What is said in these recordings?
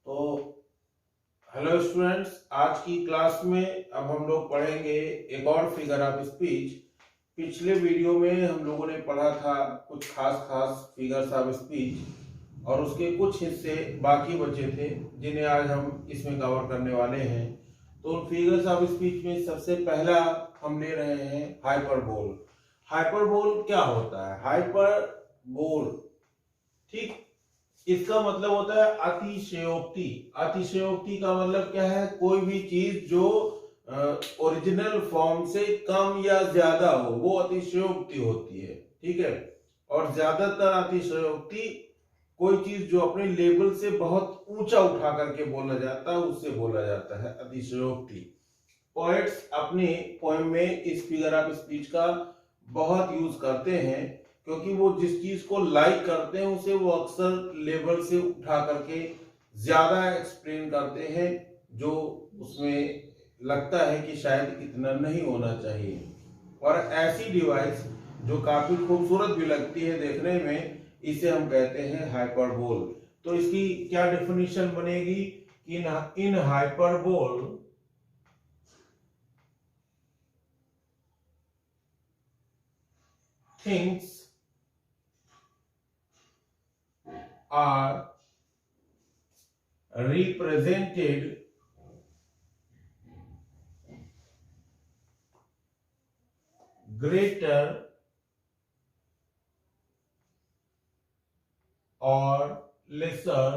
तो hello students, आज की क्लास में अब हम लोग पढ़ेंगे एक और फिगर ऑफ स्पीच। पिछले वीडियो में हम लोगों ने पढ़ा था कुछ खास फिगर्स ऑफ स्पीच और उसके कुछ हिस्से बाकी बचे थे जिन्हें आज हम इसमें कवर करने वाले हैं। तो उन फिगर्स ऑफ स्पीच में सबसे पहला हम ले रहे हैं हाइपरबोल। हाइपरबोल क्या होता है? हाइपरबोल, ठीक, इसका मतलब होता है अतिशयोक्ति। अतिशयोक्ति का मतलब क्या है? कोई भी चीज जो ओरिजिनल फॉर्म से कम या ज्यादा हो वो अतिशयोक्ति होती है, ठीक है। और ज्यादातर अतिशयोक्ति कोई चीज जो अपने लेवल से बहुत ऊंचा उठा करके बोला जाता है उससे बोला जाता है अतिशयोक्ति। पोएट्स अपने पोएम में इस फिगर ऑफ स्पीच का बहुत यूज करते हैं क्योंकि वो जिस चीज को लाइक करते हैं उसे वो अक्सर लेवल से उठा करके ज्यादा एक्सप्लेन करते हैं जो उसमें लगता है कि शायद इतना नहीं होना चाहिए। और ऐसी डिवाइस जो काफी खूबसूरत भी लगती है देखने में, इसे हम कहते हैं हाइपरबोल। तो इसकी क्या डेफिनेशन बनेगी? In hyperbole things are represented greater or lesser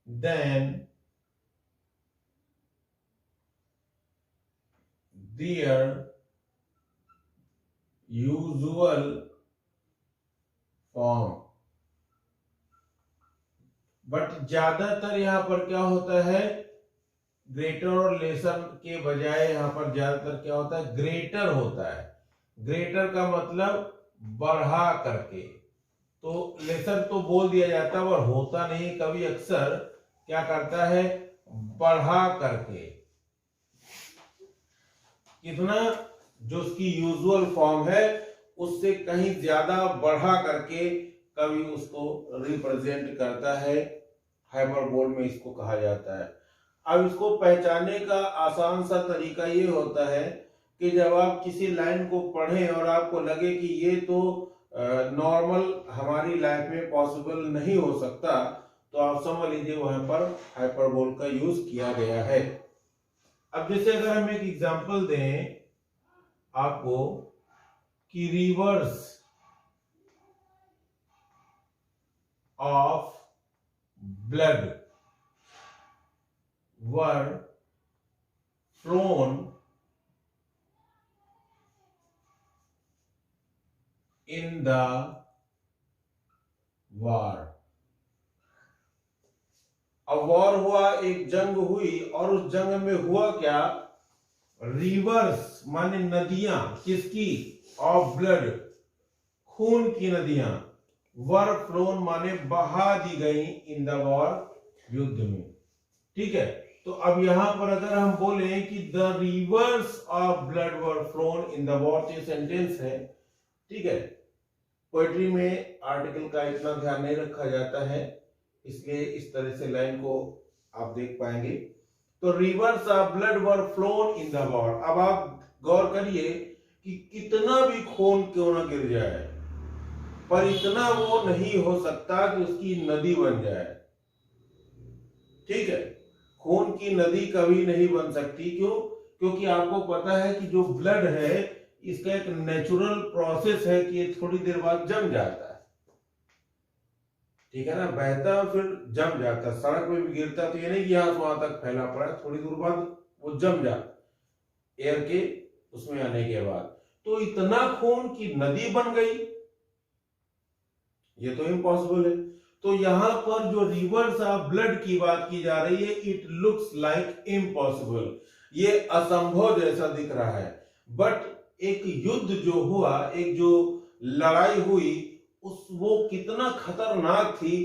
than their usual फॉर्म। बट ज्यादातर यहाँ पर क्या होता है, ग्रेटर और लेसर के बजाय यहाँ पर ज्यादातर क्या होता है, ग्रेटर होता है। ग्रेटर का मतलब बढ़ा करके, तो लेसर तो बोल दिया जाता है और होता नहीं, कभी अक्सर क्या करता है, बढ़ा करके। कितना? जो उसकी यूजुअल फॉर्म है उससे कहीं ज्यादा बढ़ा करके कभी उसको रिप्रेजेंट करता है। हाइपरबोल में इसको कहा जाता है। अब इसको पहचानने का आसान सा तरीका ये होता है कि जब आप किसी लाइन को पढ़ें और आपको लगे कि ये तो नॉर्मल हमारी लाइफ में पॉसिबल नहीं हो सकता, तो आप समझ लीजिए वहां पर हाइपरबोल का यूज किया गया है। अब जैसे अगर हम एक एग्जांपल दें आपको कि reverse of blood were flown in the war. अब वॉर हुआ, एक जंग हुई और उस जंग में हुआ क्या, रिवर्स माने नदियां, किसकी? ऑफ ब्लड, खून की नदियां। वर फ्लोन माने बहा दी गई इन द वॉर, युद्ध में, ठीक है। तो अब यहां पर अगर हम बोले कि the reverse of blood were flown in the war, ये सेंटेंस है, ठीक है। पोएट्री में आर्टिकल का इतना ध्यान नहीं रखा जाता है, इसलिए इस तरह से लाइन को आप देख पाएंगे। तो reverse of blood were flown in the war. अब आप गौर करिए कि कितना भी खून क्यों ना गिर जाए, पर इतना वो नहीं हो सकता कि उसकी नदी बन जाए, ठीक है। खून की नदी कभी नहीं बन सकती। क्यों? क्योंकि आपको पता है कि जो ब्लड है इसका एक नेचुरल प्रोसेस है कि ये थोड़ी देर बाद जम जाता है, ठीक है ना, बहता है और फिर जम जाता है। सड़क में भी गिरता तो ये नहीं कि यहां से वहां तक फैला पड़ा है, थोड़ी दूर बाद वो जम जाता एयर के उसमें आने के बाद। तो इतना खून की नदी बन गई, ये तो इम्पॉसिबल है। तो यहां पर जो रिवर्स ऑफ ब्लड की बात की जा रही है, इट लुक्स लाइक इम्पॉसिबल, ये असंभव जैसा दिख रहा है। बट एक युद्ध जो हुआ, एक जो लड़ाई हुई, वो कितना खतरनाक थी,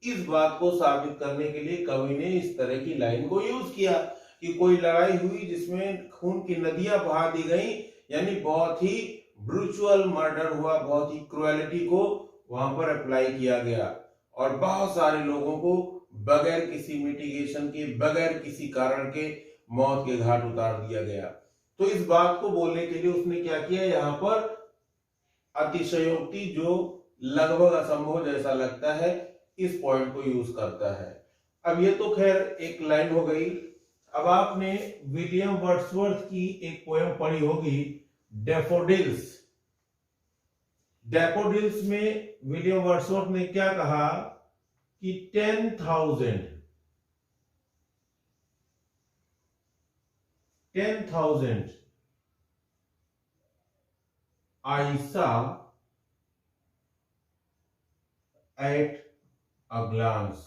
इस बात को साबित करने के लिए कवि ने इस तरह की लाइन को यूज किया कि कोई लड़ाई हुई जिसमें खून की नदियां बहा दी गई, यानी बहुत ही ब्रूचुअल मर्डर हुआ, बहुत ही क्रुएलिटी को वहां पर अप्लाई किया गया। और बहुत सारे लोगों को बगैर किसी मिटिगेशन के, बगैर किसी कारण के मौत के घाट उतार दिया गया। तो इस बात को बोलने के लिए उसने क्या किया, यहाँ पर अतिशयोक्ति जो लगभग असंभव जैसा लगता है, इस पॉइंट को यूज करता है। अब ये तो खैर एक लाइन हो गई। अब आपने विलियम वर्ड्सवर्थ की एक पोएम पढ़ी होगी, डैफोडिल्स। डैफोडिल्स में विलियम वर्ड्सवर्थ ने क्या कहा कि 10,000 I saw at a glance।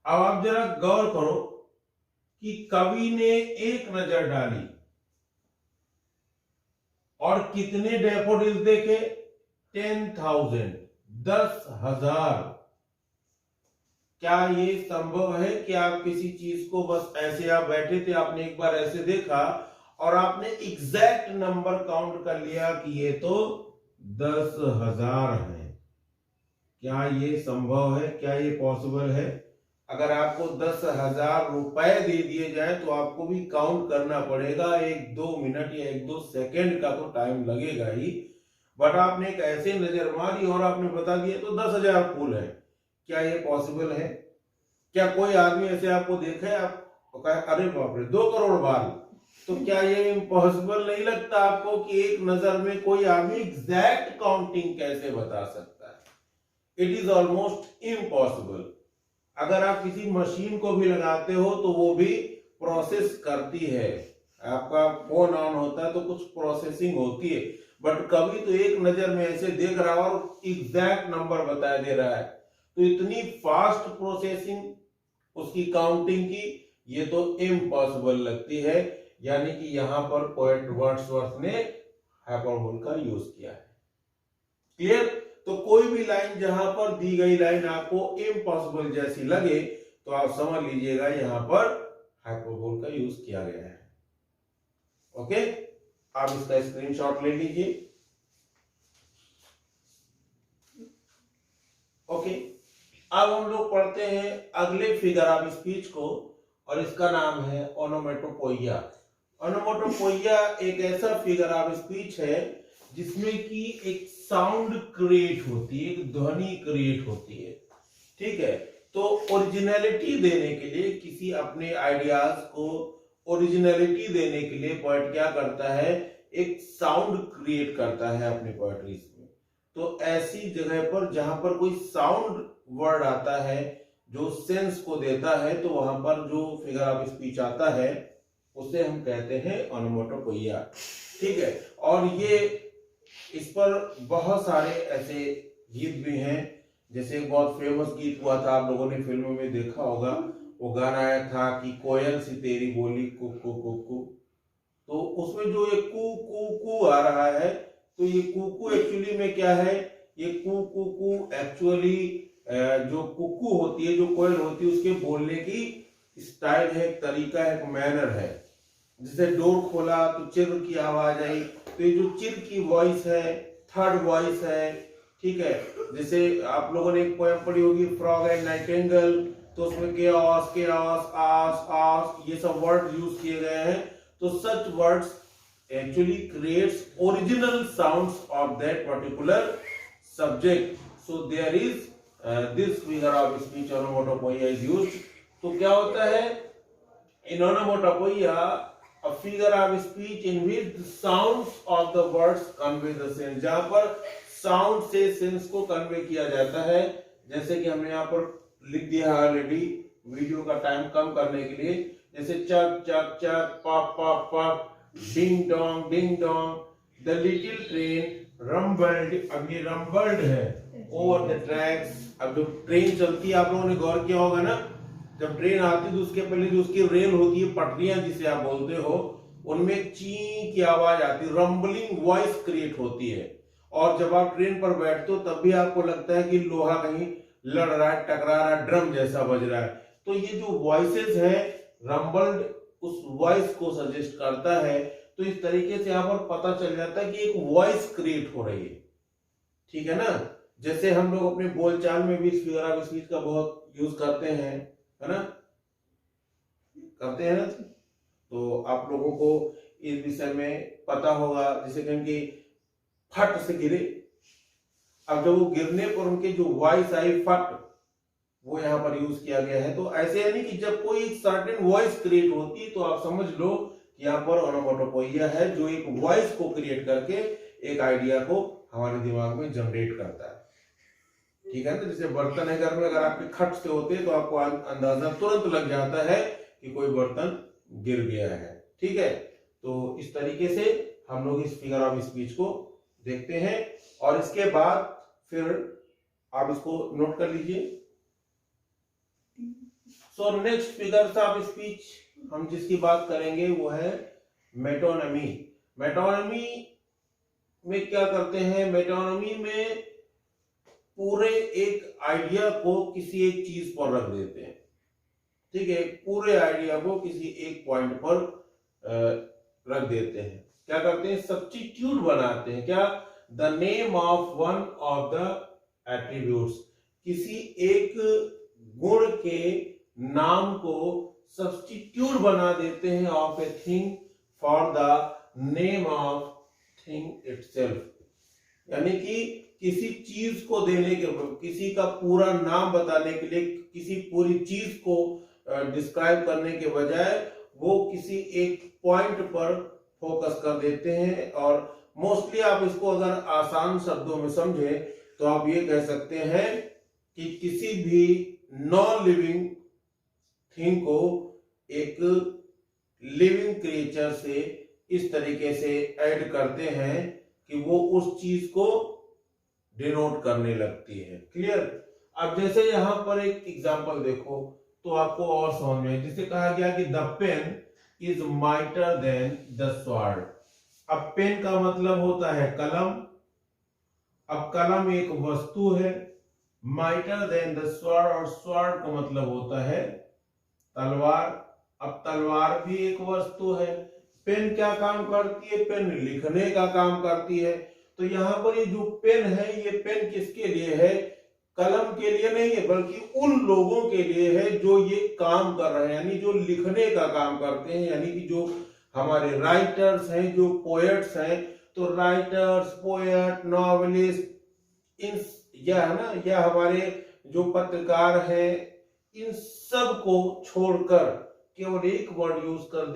अब आप जरा गौर करो कि कवि ने एक नजर डाली और कितने डैफोडिल्स देखे, 10,000, 10,000। क्या ये संभव है कि आप किसी चीज को बस ऐसे, आप बैठे थे, आपने एक बार ऐसे देखा और आपने एग्जैक्ट नंबर काउंट कर लिया कि ये तो 10,000 है? क्या ये संभव है? क्या ये पॉसिबल है? अगर आपको 10,000 रुपए दे दिए जाए तो आपको भी काउंट करना पड़ेगा, 1-2 मिनट या 1-2 सेकेंड का तो टाइम लगेगा ही। बट आपने एक ऐसे नजर मारी और आपने बता दिया तो 10,000 फूल है। क्या ये पॉसिबल है? क्या कोई आदमी ऐसे आपको देखे, आप कहे अरे बाप रे 2 करोड़ बाल, तो क्या ये इम्पॉसिबल नहीं लगता आपको कि एक नजर में कोई आदमी एग्जैक्ट काउंटिंग कैसे बता सकता है? It is almost impossible. अगर आप किसी मशीन को भी लगाते हो तो वो भी प्रोसेस करती है। आपका फोन ऑन होता है तो कुछ प्रोसेसिंग होती है, बट कभी तो एक नजर में ऐसे देख रहा है और एग्जैक्ट नंबर बता दे रहा है। तो इतनी फास्ट प्रोसेसिंग उसकी काउंटिंग की, ये तो इम्पॉसिबल लगती है। यानी कि यहां पर पोएट वर्ड्सवर्थ ने हाइपरबोल का यूज किया है। क्लियर? तो कोई भी लाइन जहां पर दी गई लाइन आपको इम्पॉसिबल जैसी लगे तो आप समझ लीजिएगा यहां पर हाइपरबोल का यूज किया गया है। ओके, आप इसका स्क्रीनशॉट ले लीजिए। ओके, अब हम लोग पढ़ते हैं अगले फिगर ऑफ स्पीच को, और इसका नाम है ओनोमेटोपोइया। ओनोमेटोपोइया एक ऐसा फिगर ऑफ स्पीच है जिसमें कि एक साउंड क्रिएट होती है, एक ध्वनि क्रिएट होती है। ठीक है, तो ओरिजिनलिटी देने के लिए, किसी अपने आइडियाज को ओरिजिनलिटी देने के लिए पोएट क्या करता है, एक साउंड क्रिएट करता है अपनी पोएट्रीज में। तो ऐसी जगह पर जहां पर कोई साउंड वर्ड आता है जो सेंस को देता है, तो वहां पर जो फिगर ऑफ स्पीच आता है उसे हम कहते हैं ओनोमेटोपोइया। ठीक है, और ये इस पर बहुत सारे ऐसे गीत भी हैं। जैसे एक बहुत फेमस गीत हुआ था, आप लोगों ने फिल्मों में देखा होगा, वो गाना आया था कि कोयल सी तेरी बोली कुकू कुकू। तो उसमें जो ये कू कू कू आ रहा है, तो ये कुकू एक्चुअली में क्या है, ये कू कू कू एक्चुअली जो कुकू होती है, जो कोयल होती है, उसके बोलने की स्टाइल है, एक तरीका है, एक मैनर है। जैसे डोर खोला तो चिर की आवाज आई, तो ये जो चिर की वॉइस है, थर्ड वॉइस है। ठीक है, जैसे आप लोगों ने एक पोएम पढ़ी होगी फ्रॉग एंड नाइटिंगेल, तो उसमें केओस केओस आस आस ये सब वर्ड यूज किए गए हैं। तो सच words actually creates original sounds of that particular subject. So there is this figure of speech onomatopoeia is used. तो क्या होता है, in onomatopoeia a figure of speech in which the sounds of the words convey the sense, जहां पर sound से sense को convey किया जाता है। जैसे कि हमने यहाँ पर लिख दिया ऑलरेडी वीडियो का टाइम कम करने के लिए, जैसे चक चक चक, puff puff puff, ding dong, the little train rumbled. अब ये रम्बल्ड है, ओवर द ट्रैक्स। अब जो ट्रेन चलती है, आप लोगों ने गौर किया होगा ना, जब ट्रेन आती है तो उसके पहले जो उसकी रेल होती है, पटरियां जिसे आप बोलते हो, उनमें ची की आवाज आती है, रम्बलिंग वॉइस क्रिएट होती है। और जब आप ट्रेन पर बैठते हो तब भी आपको लगता है कि लोहा कहीं लड़ रहा है, टकरा रहा है, ड्रम जैसा बज रहा है। तो ये जो वॉइसेस है, रम्बल्ड उस वॉइस को सजेस्ट करता है। तो इस तरीके से यहाँ पर पता चल जाता है कि एक वॉइस क्रिएट हो रही है, ठीक है ना। जैसे हम लोग अपने बोलचाल में भी फिगर ऑफ स्पीच का बहुत यूज करते हैं, है ना, करते हैं ना। तो आप लोगों को इस विषय में पता होगा, जैसे कहेंगे फट से गिरे, अब जब वो गिरने पर उनके जो वॉइस आई फट, वो यहाँ पर यूज किया गया है। तो ऐसे यानी कि जब कोई सर्टेन वॉइस क्रिएट होती है तो आप समझ लो कि यहाँ पर ओनोमोटोपोइया है, जो एक वॉइस को क्रिएट करके एक आइडिया को हमारे दिमाग में जनरेट करता है, ठीक है ना। जैसे बर्तन है घर में, अगर आपके खट से होते हैं तो आपको अंदाजा तुरंत लग जाता है कि कोई बर्तन गिर गया है, ठीक है। तो इस तरीके से हम लोग इस फिगर ऑफ स्पीच को देखते हैं, और इसके बाद फिर आप इसको नोट कर लीजिए। So next figures of speech हम जिसकी बात करेंगे वो है मेटोनमी। मेटोनमी में क्या करते हैं, मेटोनमी में पूरे एक आइडिया को किसी एक चीज पर रख देते हैं, ठीक है, पूरे आइडिया को किसी एक पॉइंट पर रख देते हैं। क्या करते हैं, सब्स्टिट्यूट बनाते हैं। क्या, the name of one of the attributes, किसी एक गुण के नाम को सब्स्टिट्यूट बना देते हैं of a thing for the name of thing itself. यानी कि किसी चीज को देने के, किसी का पूरा नाम बताने के लिए, किसी पूरी चीज को डिस्क्राइब करने के बजाय वो किसी एक पॉइंट पर फोकस कर देते हैं। और मोस्टली आप इसको अगर आसान शब्दों में समझे तो आप ये कह सकते हैं कि किसी भी नॉन लिविंग थिंग को एक लिविंग क्रिएचर से इस तरीके से ऐड करते हैं कि वो उस चीज को डिनोट करने लगती है। क्लियर। अब जैसे यहां पर एक एग्जांपल देखो तो आपको और समझ में, जिसे कहा गया कि the pen is mightier than the sword. अब पेन का मतलब होता है कलम, अब कलम एक वस्तु है, माइटर देन द स्वॉर्ड, और स्वॉर्ड का मतलब होता है तलवार। अब तलवार भी एक वस्तु है। पेन क्या काम करती है, पेन लिखने का काम करती है। तो यहाँ पर ये जो पेन है, ये पेन किसके लिए है, कलम के लिए नहीं है, बल्कि उन लोगों के लिए है जो ये काम कर रहे हैं, यानी जो लिखने का काम करते हैं, यानी कि जो हमारे राइटर्स हैं, जो पोएट्स हैं। तो राइटर्स, पोएट, नॉवेलिस्ट, इन या है ना, या हमारे जो पत्रकार हैं, इन सब को छोड़कर केवल एक वर्ड यूज कर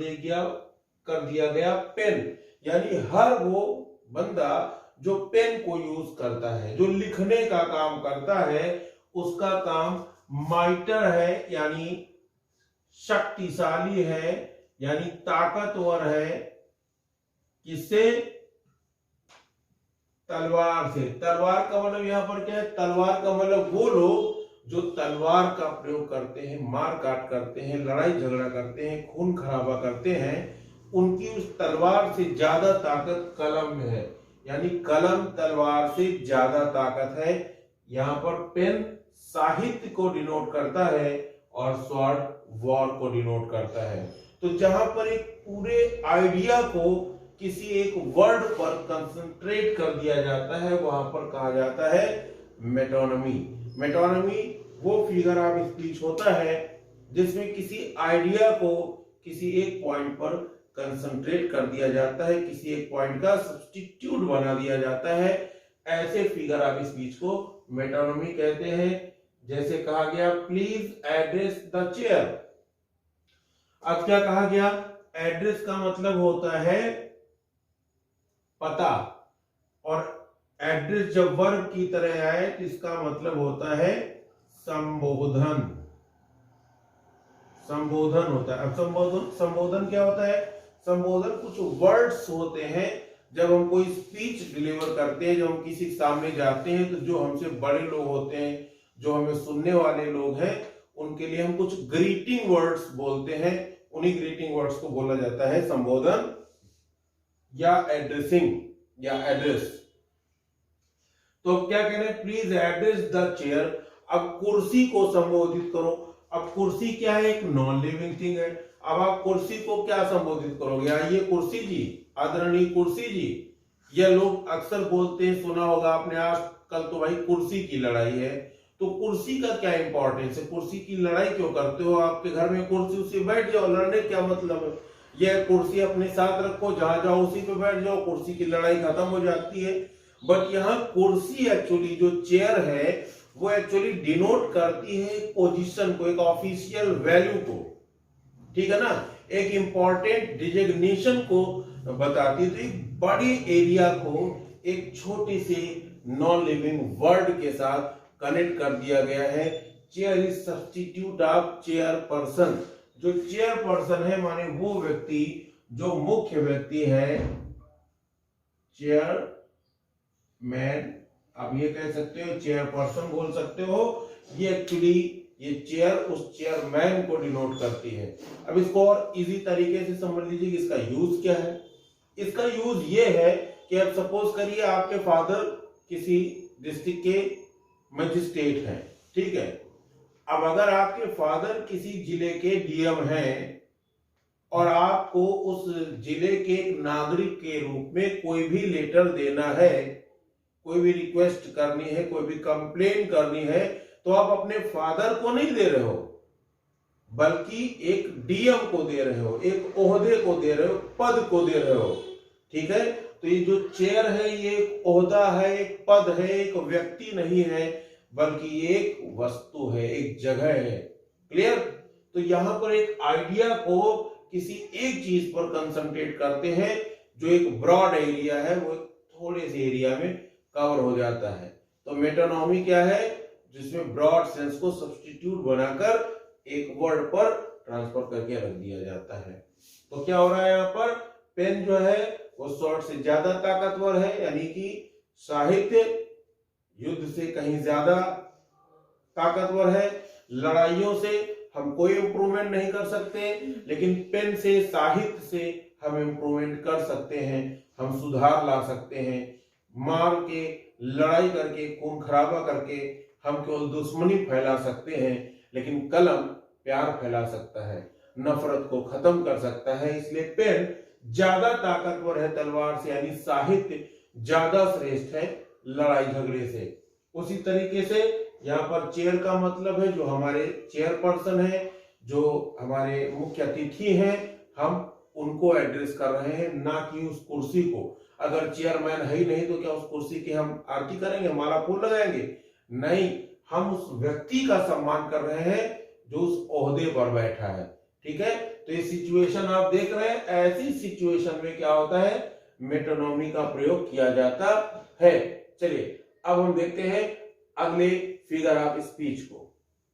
दिया गया पेन। यानी हर वो बंदा जो पेन को यूज करता है, जो लिखने का काम करता है, उसका काम माइटर है, यानी शक्तिशाली है, यानी ताकतवर है। किससे, तलवार से। तलवार का मतलब यहां पर क्या है, तलवार का मतलब वो लोग जो तलवार का प्रयोग करते हैं, मार काट करते हैं, लड़ाई झगड़ा करते हैं, खून खराबा करते हैं, उनकी उस तलवार से ज्यादा ताकत कलम में है। यानी कलम तलवार से ज्यादा ताकत है। यहाँ पर पेन साहित्य को डिनोट करता है और स्वॉर्ड वॉर को डिनोट करता है। तो जहां पर एक पूरे आइडिया को किसी एक वर्ड पर कंसंट्रेट कर दिया जाता है, वहां पर कहा जाता है मेटोनमी। मेटोनमी वो फिगर ऑफ स्पीच होता है जिसमें किसी आइडिया को किसी एक पॉइंट पर कंसंट्रेट कर दिया जाता है, किसी एक पॉइंट का सब्स्टिट्यूट बना दिया जाता है। ऐसे फिगर ऑफ स्पीच को मेटोनमी कहते हैं। जैसे कहा गया प्लीज एड्रेस द चेयर। अब क्या कहा गया, एड्रेस का मतलब होता है पता, और एड्रेस जब वर्ब की तरह आए तो इसका मतलब होता है संबोधन। संबोधन होता है। अब संबोधन क्या होता है, संबोधन कुछ वर्ड्स होते हैं। जब हम कोई स्पीच डिलीवर करते हैं, जब हम किसी के सामने जाते हैं, तो जो हमसे बड़े लोग होते हैं, जो हमें सुनने वाले लोग हैं, उनके लिए हम कुछ ग्रीटिंग वर्ड्स बोलते हैं। उन्हीं ग्रीटिंग वर्ड्स को बोला जाता है संबोधन या एड्रेसिंग या एड्रेस। तो क्या कह रहे हैं, प्लीज एड्रेस द चेयर। अब कुर्सी को संबोधित करो। अब कुर्सी क्या है, एक नॉन लिविंग थिंग है। अब आप कुर्सी को क्या संबोधित करोगे? आइए कुर्सी जी, आदरणीय कुर्सी जी। यह लोग अक्सर बोलते हैं, सुना होगा आपने, आजकल तो भाई कुर्सी की लड़ाई है। तो कुर्सी का क्या इंपॉर्टेंस है? कुर्सी की लड़ाई क्यों करते हो? आपके घर में कुर्सी, उसी बैठ जाओ, लड़ने क्या मतलब है? यह कुर्सी अपने साथ रखो, जहां जाओ उसी पे बैठ जाओ, कुर्सी की लड़ाई खत्म हो जाती है। बट यहाँ कुर्सी एक्चुअली जो चेयर है वो एक्चुअली डिनोट करती है पोजीशन को, एक ऑफिशियल वैल्यू को, ठीक है ना, एक इंपॉर्टेंट डिजिग्नेशन को बताती है। तो एक बड़े एरिया को एक छोटे से नॉन लिविंग वर्ड के साथ कनेक्ट कर दिया गया है। Chair is substitute of chair person. जो चेयर पर्सन है माने वो व्यक्ति जो मुख्य व्यक्ति है, चेयर मैन, आप ये कह सकते हो, चेयर पर्सन बोल सकते हो। ये एक्चुअली ये चेयर उस चेयरमैन को डिनोट करती है। अब इसको और इजी तरीके से समझ लीजिए कि इसका यूज क्या है। इसका यूज ये है कि अब सपोज करिए आपके फादर किसी डिस्ट्रिक्ट के मजिस्ट्रेट हैं, ठीक है। अब अगर आपके फादर किसी जिले के डीएम हैं और आपको उस जिले के एक नागरिक के रूप में कोई भी लेटर देना है, कोई भी रिक्वेस्ट करनी है, कोई भी कंप्लेन करनी है, तो आप अपने फादर को नहीं दे रहे हो, बल्कि एक डीएम को दे रहे हो, एक ओहदे को दे रहे हो, पद को दे रहे हो, ठीक है। तो ये जो चेयर है ये एक ओहदा है, एक पद है, एक व्यक्ति नहीं है, बल्कि ये एक वस्तु है, एक जगह है। क्लियर? तो यहां पर एक आइडिया को किसी एक चीज पर कंसंट्रेट करते हैं, जो एक ब्रॉड एरिया है वो थोड़े से एरिया में कवर हो जाता है। तो मेटोनॉमी क्या है? जिसमें ब्रॉड सेंस को सब्स्टिट्यूट बनाकर एक वर्ड पर ट्रांसफर करके रख दिया जाता है। तो क्या हो रहा है यहाँ पर? पेन जो है वो स्वॉर्ड से ज्यादा ताकतवर है, यानी कि साहित्य युद्ध से कहीं ज्यादा ताकतवर है। लड़ाइयों से हम कोई इंप्रूवमेंट नहीं कर सकते, लेकिन पेन से, साहित्य से हम इंप्रूवमेंट कर सकते हैं, हम सुधार ला सकते हैं। मार के, लड़ाई करके, खून खराबा करके हम केवल दुश्मनी फैला सकते हैं, लेकिन कलम प्यार फैला सकता है, नफरत को खत्म कर सकता है। इसलिए पेन ज्यादा ताकतवर है तलवार से, यानी साहित्य ज्यादा श्रेष्ठ है लड़ाई झगड़े से। उसी तरीके से यहाँ पर चेयर का मतलब है जो हमारे चेयरपर्सन है, जो हमारे मुख्य अतिथि हैं, हम उनको एड्रेस कर रहे हैं, ना कि उस कुर्सी को। अगर चेयरमैन है ही नहीं तो क्या उस कुर्सी की हम आरती करेंगे, माला फूल लगाएंगे? नहीं, हम उस व्यक्ति का सम्मान कर रहे हैं जो उस ओहदे पर बैठा है, ठीक है। तो ये सिचुएशन आप देख रहे हैं, ऐसी सिचुएशन में क्या होता है? मेटोनॉमी का प्रयोग किया जाता है। चलिए अब हम देखते हैं अगले फिगर ऑफ स्पीच को।